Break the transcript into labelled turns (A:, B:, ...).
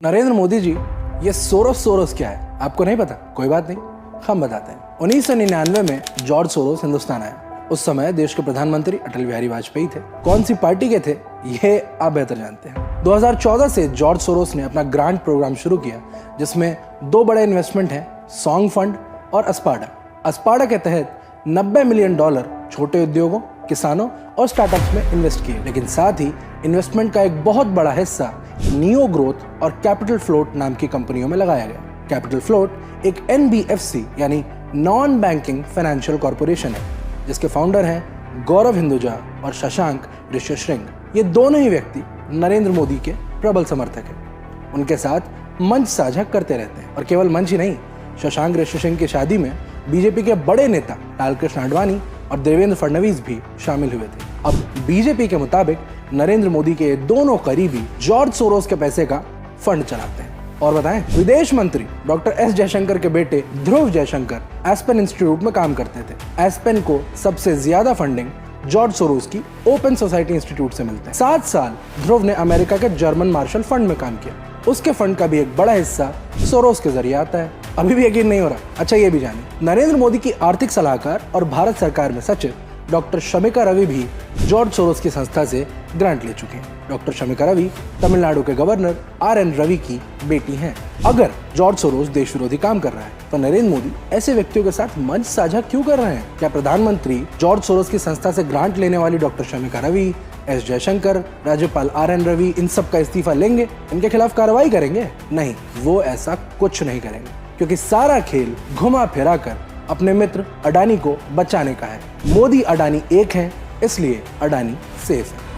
A: नरेंद्र मोदी जी, ये सोरोस क्या है आपको नहीं पता? कोई बात नहीं, हम बताते हैं। 1999 में जॉर्ज सोरोस हिंदुस्तान आया। उस समय देश के प्रधानमंत्री अटल बिहारी वाजपेयी थे। कौन सी पार्टी के थे ये आप बेहतर जानते हैं। 2014 से जॉर्ज सोरोस ने अपना ग्रांट प्रोग्राम शुरू किया, जिसमें दो बड़े इन्वेस्टमेंट हैं, सॉन्ग फंड और अस्पाडा। अस्पाडा के तहत $90 मिलियन छोटे उद्योगों, किसानों और स्टार्टअप्स में इन्वेस्ट किए, लेकिन साथ ही इन्वेस्टमेंट का एक बहुत बड़ा हिस्सा नियो ग्रोथ और कैपिटल फ्लोट नाम की कंपनियों में लगाया गया। कैपिटल फ्लोट एक NBFC यानी नॉन बैंकिंग फाइनेंशियल कॉर्पोरेशन है, जिसके फाउंडर हैं गौरव हिंदुजा और शशांक ऋषिशृंग। ये दोनों ही व्यक्ति नरेंद्र मोदी के प्रबल समर्थक हैं। उनके साथ मंच साझा करते रहते हैं, और केवल मंच ही नहीं, शशांक ऋषिशृंग की शादी में बीजेपी के बड़े नेता लालकृष्ण आडवाणी और देवेंद्र फडणवीस भी शामिल हुए थे। अब बीजेपी के मुताबिक नरेंद्र मोदी के दोनों करीबी जॉर्ज सोरोस के पैसे का फंड चलाते हैं। और बताएं, विदेश मंत्री डॉक्टर एस जयशंकर के बेटे ध्रुव जयशंकर एस्पेन इंस्टीट्यूट में काम करते थे। एस्पेन को सबसे ज्यादा फंडिंग जॉर्ज सोरोस की ओपन सोसाइटी इंस्टीट्यूट से मिलते हैं। 7 साल ध्रुव ने अमेरिका के जर्मन मार्शल फंड में काम किया। उसके फंड का भी एक बड़ा हिस्सा सोरोस के जरिए आता है। अभी भी यकीन नहीं हो रहा? अच्छा, ये भी जानिए, नरेंद्र मोदी की आर्थिक सलाहकार और भारत सरकार में सचिव डॉक्टर शमिका रवि भी जॉर्ज सोरोस की संस्था से ग्रांट ले चुके हैं। डॉक्टर शमिका रवि तमिलनाडु के गवर्नर RN रवि की बेटी हैं। अगर जॉर्ज सोरोस देश विरोधी काम कर रहा है, तो नरेंद्र मोदी ऐसे व्यक्तियों के साथ मंच साझा क्यों कर रहे हैं? क्या प्रधानमंत्री जॉर्ज सोरोस की संस्था से ग्रांट लेने वाली डॉक्टर शमिका रवि, एस जयशंकर, राज्यपाल RN रवि इन सब का इस्तीफा लेंगे, इनके खिलाफ कार्रवाई करेंगे? नहीं, वो ऐसा कुछ नहीं करेंगे, क्योंकि सारा खेल घुमा फिरा कर अपने मित्र अडानी को बचाने का है। मोदी अडानी एक है, इसलिए अडानी सेफ है।